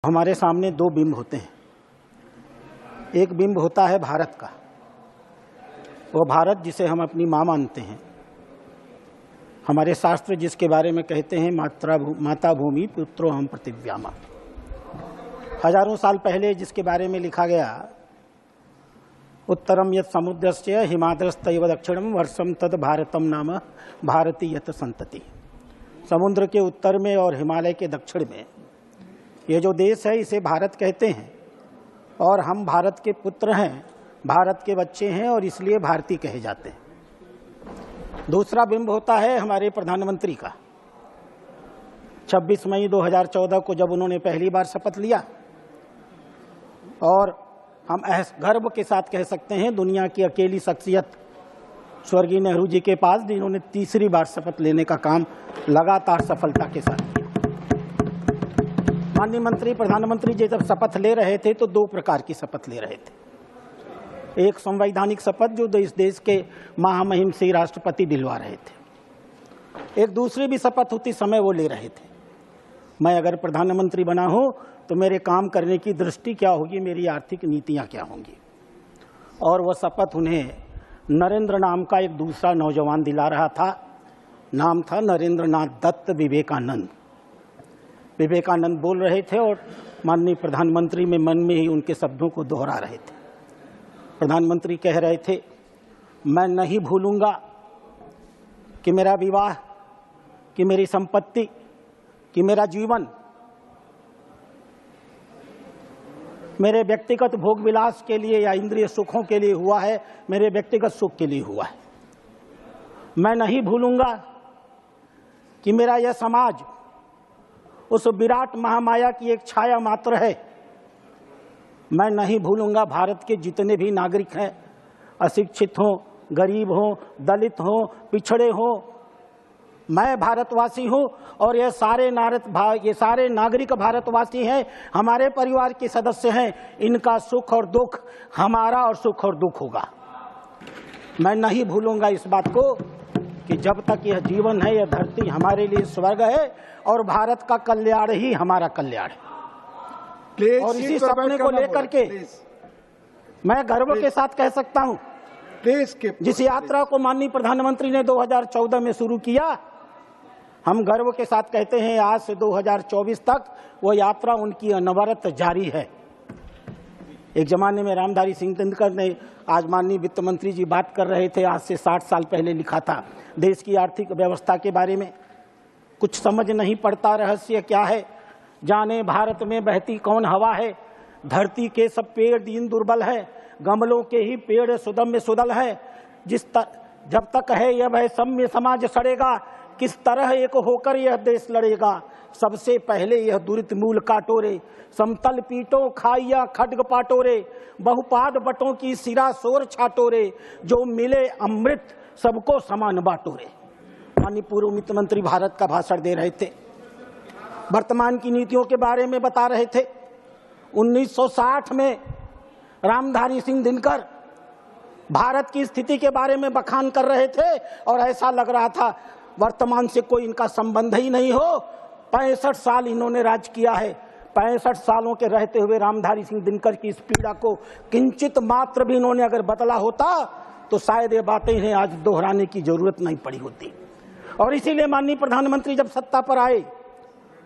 हमारे सामने दो बिंब होते हैं। एक बिंब होता है भारत का, वो भारत जिसे हम अपनी माँ मानते हैं। हमारे शास्त्र जिसके बारे में कहते हैं माता भूमि पुत्रो हम पृथिव्यामा। हजारों साल पहले जिसके बारे में लिखा गया, उत्तरम यत् समुद्रस्य हिमाद्रस्तैव दक्षिणम वर्षम तद भारतम नाम भारती यत संतति। समुद्र के उत्तर में और हिमालय के दक्षिण में ये जो देश है इसे भारत कहते हैं, और हम भारत के पुत्र हैं, भारत के बच्चे हैं, और इसलिए भारतीय कहे जाते हैं। दूसरा बिंब होता है हमारे प्रधानमंत्री का। 26 मई 2014 को जब उन्होंने पहली बार शपथ लिया, और हम गर्व के साथ कह सकते हैं दुनिया की अकेली शख्सियत स्वर्गीय नेहरू जी के पास जिन्होंने तीसरी बार शपथ लेने का काम लगातार सफलता के साथ किया। माननीय मंत्री प्रधानमंत्री जी जब शपथ ले रहे थे तो दो प्रकार की शपथ ले रहे थे। एक संवैधानिक शपथ जो इस देश के महामहिम से राष्ट्रपति दिलवा रहे थे, एक दूसरी भी शपथ उसी समय वो ले रहे थे। मैं अगर प्रधानमंत्री बना हूं तो मेरे काम करने की दृष्टि क्या होगी, मेरी आर्थिक नीतियां क्या होंगी। और वह शपथ उन्हें नरेंद्र नाम का एक दूसरा नौजवान दिला रहा था। नाम था नरेंद्रनाथ दत्त विवेकानंद। विवेकानंद बोल रहे थे और माननीय प्रधानमंत्री में मन में ही उनके शब्दों को दोहरा रहे थे। प्रधानमंत्री कह रहे थे, मैं नहीं भूलूंगा कि मेरा विवाह, कि मेरी संपत्ति, कि मेरा जीवन मेरे व्यक्तिगत भोग विलास के लिए या इंद्रिय सुखों के लिए हुआ है, मेरे व्यक्तिगत सुख के लिए हुआ है। मैं नहीं भूलूंगा कि मेरा यह समाज उस विराट महामाया की एक छाया मात्र है। मैं नहीं भूलूंगा भारत के जितने भी नागरिक हैं, अशिक्षित हों, गरीब हों, दलित हों, पिछड़े हों, मैं भारतवासी हूं और ये सारे नागरिक भारतवासी हैं, हमारे परिवार के सदस्य हैं। इनका सुख और दुख हमारा और सुख और दुख होगा। मैं नहीं भूलूंगा इस बात को कि जब तक यह जीवन है, यह धरती हमारे लिए स्वर्ग है और भारत का कल्याण ही हमारा कल्याण है। और इसी सपने को लेकर के मैं गर्व के साथ कह सकता हूं, जिस यात्रा को माननीय प्रधानमंत्री ने 2014 में शुरू किया, हम गर्व के साथ कहते हैं आज से 2024 तक वो यात्रा उनकी अनवरत जारी है। एक जमाने में रामधारी सिंह दिनकर ने, आज माननीय वित्त मंत्री जी बात कर रहे थे, आज से 60 साल पहले लिखा था देश की आर्थिक व्यवस्था के बारे में। कुछ समझ नहीं पड़ता रहस्य क्या है, जाने भारत में बहती कौन हवा है। धरती के सब पेड़ दीन दुर्बल है, गमलों के ही पेड़ सुदम में सुदल है। जब तक है यह वह सम्य समाज सड़ेगा, किस तरह एक होकर यह देश लड़ेगा। सबसे पहले यह दुरित मूल काटोरे, समतल पीटों खाइया खड्ग पाटोरे, बहुपाद बटों की सिरा शोर छाटोरे, जो मिले अमृत सबको समान बाटोरे। माननीय पूर्व वित्त मंत्री भारत का भाषण दे रहे थे, वर्तमान की नीतियों के बारे में बता रहे थे। 1960 में रामधारी सिंह दिनकर भारत की स्थिति के बारे में बखान कर रहे थे और ऐसा लग रहा था वर्तमान से कोई इनका संबंध ही नहीं हो। 65 साल इन्होंने राज किया है। 65 सालों के रहते हुए रामधारी सिंह दिनकर की इस पीड़ा को किंचित मात्र भी इन्होंने अगर बदला होता तो शायद ये बातें इन्हें आज दोहराने की जरूरत नहीं पड़ी होती। और इसीलिए माननीय प्रधानमंत्री जब सत्ता पर आए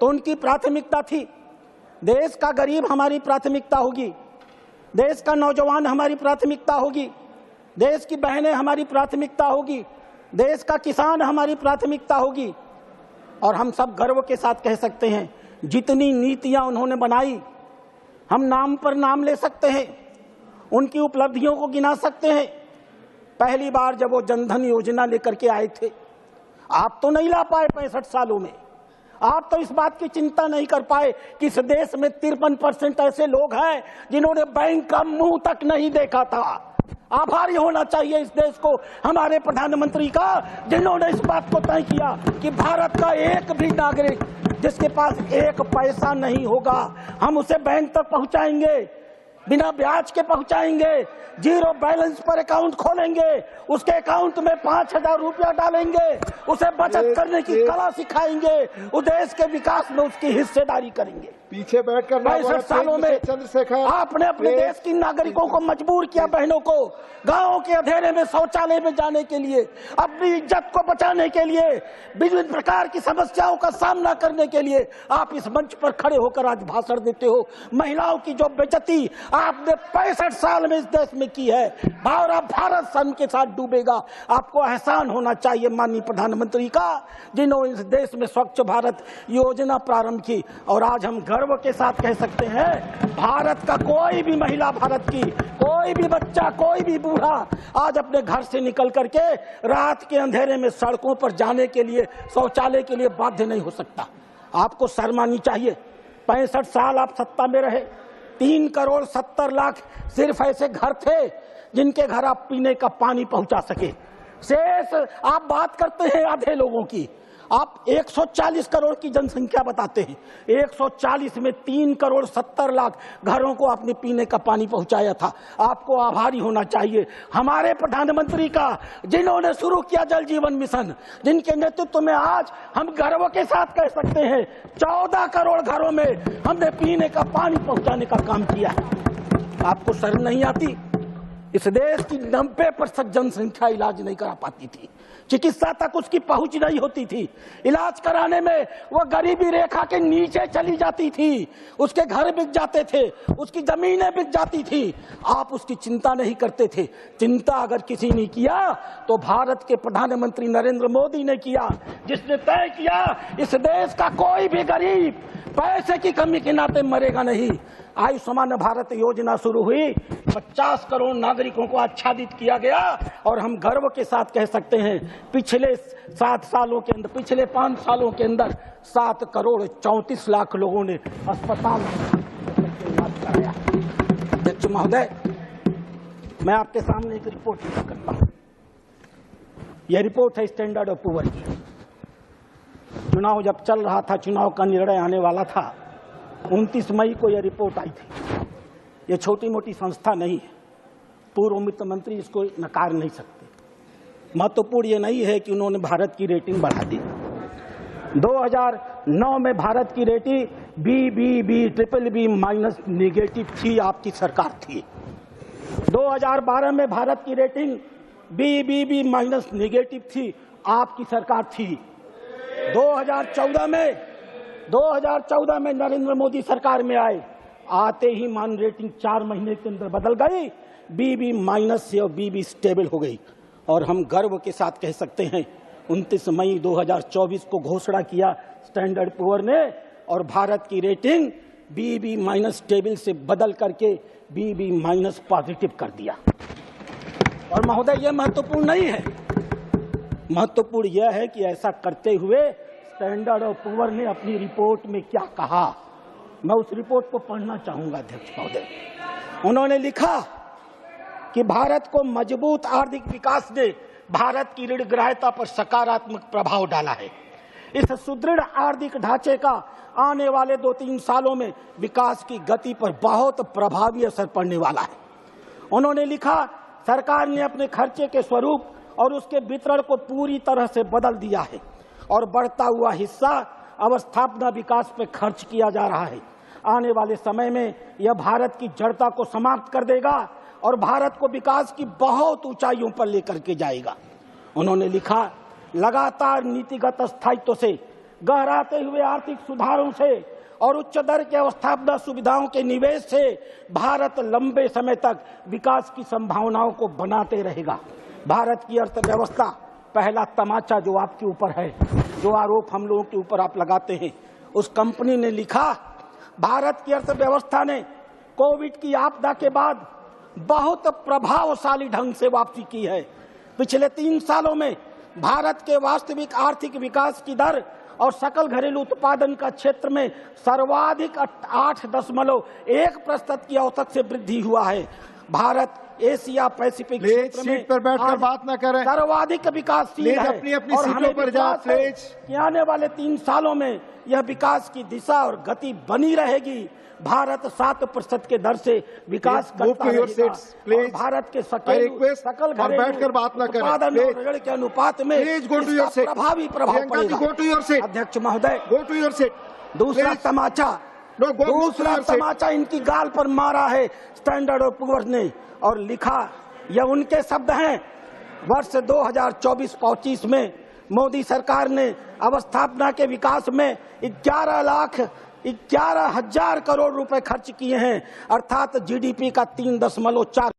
तो उनकी प्राथमिकता थी, देश का गरीब हमारी प्राथमिकता होगी, देश का नौजवान हमारी प्राथमिकता होगी, देश की बहनें हमारी प्राथमिकता होगी, देश का किसान हमारी प्राथमिकता होगी। और हम सब गर्व के साथ कह सकते हैं जितनी नीतियां उन्होंने बनाई, हम नाम पर नाम ले सकते हैं, उनकी उपलब्धियों को गिना सकते हैं। पहली बार जब वो जनधन योजना लेकर के आए थे, आप तो नहीं ला पाए 65 सालों में। आप तो इस बात की चिंता नहीं कर पाए कि इस देश में 53% ऐसे लोग हैं जिन्होंने बैंक का मुंह तक नहीं देखा था। आभारी होना चाहिए इस देश को, हमारे प्रधानमंत्री का, जिन्होंने इस बात को तय किया कि भारत का एक भी नागरिक जिसके पास एक पैसा नहीं होगा हम उसे बैंक तक पहुंचाएंगे। बिना ब्याज के पहुंचाएंगे, जीरो बैलेंस पर अकाउंट खोलेंगे, उसके अकाउंट में 5,000 रुपया डालेंगे, उसे बचत करने की कला सिखाएंगे, उस देश के विकास में उसकी हिस्सेदारी करेंगे। पीछे बैठकर 65 सालों में चंद्रशेखर आपने अपने देश की नागरिकों को मजबूर किया, बहनों को गांवों के अंधेरे में शौचालय में जाने के लिए, अपनी इज्जत को बचाने के लिए, विभिन्न प्रकार की समस्याओं का सामना करने के लिए आप इस मंच पर खड़े होकर आज भाषण देते हो। महिलाओं की जो बेइज्जती आपने 65 साल में इस देश में की है, और अब भारत सन के साथ डूबेगा। आपको एहसान होना चाहिए माननीय प्रधानमंत्री का, जिन्होंने इस देश में स्वच्छ भारत योजना प्रारंभ की। और आज हम गर्व के साथ कह सकते हैं, भारत का कोई भी महिला, भारत की कोई भी बच्चा, कोई भी बूढ़ा आज अपने घर से निकल करके रात के अंधेरे में सड़कों पर जाने के लिए, शौचालय के लिए बाध्य नहीं हो सकता। आपको शर्म आनी चाहिए। 65 साल आप सत्ता में रहे, 3,70,00,000 सिर्फ ऐसे घर थे जिनके घर आप पीने का पानी पहुंचा सके। शेष आप बात करते हैं आधे लोगों की। आप 140 करोड़ की जनसंख्या बताते हैं, 140 में 3,70,00,000 घरों को आपने पीने का पानी पहुंचाया था। आपको आभारी होना चाहिए हमारे प्रधानमंत्री का, जिन्होंने शुरू किया जल जीवन मिशन, जिनके नेतृत्व में आज हम गर्व के साथ कह सकते हैं 14 करोड़ घरों में हमने पीने का पानी पहुंचाने का काम किया। आपको शर्म नहीं आती? इस देश की 90% जनसंख्या इलाज नहीं करा पाती थी, चिकित्सा तक उसकी पहुंच नहीं होती थी, इलाज कराने में वह गरीबी रेखा के नीचे चली जाती थी, उसके घर बिक जाते थे, उसकी जमीनें बिक जाती थी। आप उसकी चिंता नहीं करते थे। चिंता अगर किसी ने किया तो भारत के प्रधानमंत्री नरेंद्र मोदी ने किया, जिसने तय किया इस देश का कोई भी गरीब पैसे की कमी के नाते मरेगा नहीं। आयुष्मान भारत योजना शुरू हुई, 50 करोड़ नागरिकों को आच्छादित किया गया, और हम गर्व के साथ कह सकते हैं पिछले 7 सालों के अंदर, पिछले 5 सालों के अंदर 7 करोड़ 34 लाख लोगों ने अस्पताल में इलाज कराया। अध्यक्ष महोदय, मैं आपके सामने एक रिपोर्ट पेश करता हूं। यह रिपोर्ट है स्टैंडर्ड ऑफ पुअर की। चुनाव जब चल रहा था, चुनाव का निर्णय आने वाला था, 29 मई को यह रिपोर्ट आई थी। यह छोटी मोटी संस्था नहीं है, पूर्व वित्त मंत्री इसको नकार नहीं सकते। महत्वपूर्ण यह नहीं है कि उन्होंने भारत की रेटिंग बढ़ा दी। 2009 में भारत की रेटिंग BBB माइनस नेगेटिव थी, आपकी सरकार थी। 2012 में भारत की रेटिंग BBB माइनस नेगेटिव थी, आपकी सरकार थी। 2014 में नरेंद्र मोदी सरकार में आए, आते ही मान रेटिंग 4 महीने के अंदर बदल गई, BB माइनस से और BB स्टेबल हो गई। और हम गर्व के साथ कह सकते हैं 29 मई 2024 को घोषणा किया स्टैंडर्ड पुअर ने, और भारत की रेटिंग BB माइनस स्टेबल से बदल करके BB माइनस पॉजिटिव कर दिया। और महोदय, यह महत्वपूर्ण नहीं है, महत्वपूर्ण यह है कि ऐसा करते हुए स्टैंडर्ड ऑफ पुअर ने अपनी रिपोर्ट में क्या कहा, मैं उस रिपोर्ट को पढ़ना चाहूंगा। अध्यक्ष महोदय, उन्होंने लिखा कि भारत को मजबूत आर्थिक विकास ने भारत की ऋणग्रहता पर सकारात्मक प्रभाव डाला है। इस सुदृढ़ आर्थिक ढांचे का आने वाले 2-3 सालों में विकास की गति पर बहुत प्रभावी असर पड़ने वाला है। उन्होंने लिखा, सरकार ने अपने खर्चे के स्वरूप और उसके वितरण को पूरी तरह से बदल दिया है, और बढ़ता हुआ हिस्सा अवस्थापना विकास पर खर्च किया जा रहा है। आने वाले समय में यह भारत की जड़ता को समाप्त कर देगा और भारत को विकास की बहुत ऊंचाइयों पर लेकर के जाएगा। उन्होंने लिखा, लगातार नीतिगत स्थायित्व से, गहराते हुए आर्थिक सुधारों से और उच्च दर के अवस्थापना सुविधाओं के निवेश से भारत लंबे समय तक विकास की संभावनाओं को बनाते रहेगा। भारत की अर्थव्यवस्था, पहला तमाचा जो आपके ऊपर है, जो आरोप हम लोगों के ऊपर आप लगाते हैं, उस कंपनी ने लिखा, भारत की अर्थव्यवस्था ने कोविड की आपदा के बाद बहुत प्रभावशाली ढंग से वापसी की है। पिछले 3 सालों में भारत के वास्तविक आर्थिक विकास की दर और सकल घरेलू उत्पादन का क्षेत्र में सर्वाधिक 8.1% की औसत से वृद्धि हुआ है। भारत एशिया पैसिफिक क्षेत्र में सीट पर बैठकर बात न करें। सर्वाधिक विकासशील है। अपनी और सीटों हमें पर जाओ विश्वास है प्लीज। कि आने वाले 3 सालों में यह विकास की दिशा और गति बनी रहेगी। भारत 7% के दर से विकास करता रहेगा। और भारत के सकल बैठकर बात न करें। उत्पादन और ऋण के अनुपात में इसका प्रभावी प्रभाव पड़ेगा। अध्यक्ष महोदय, दूसरा तमाचा इनकी गाल पर मारा है स्टैंडर्ड और पुअर्स ने, और लिखा, यह उनके शब्द हैं, वर्ष 2024-25 में मोदी सरकार ने अवस्थापना के विकास में 11,00,000 करोड़ रुपए खर्च किए हैं, अर्थात जीडीपी का 3.4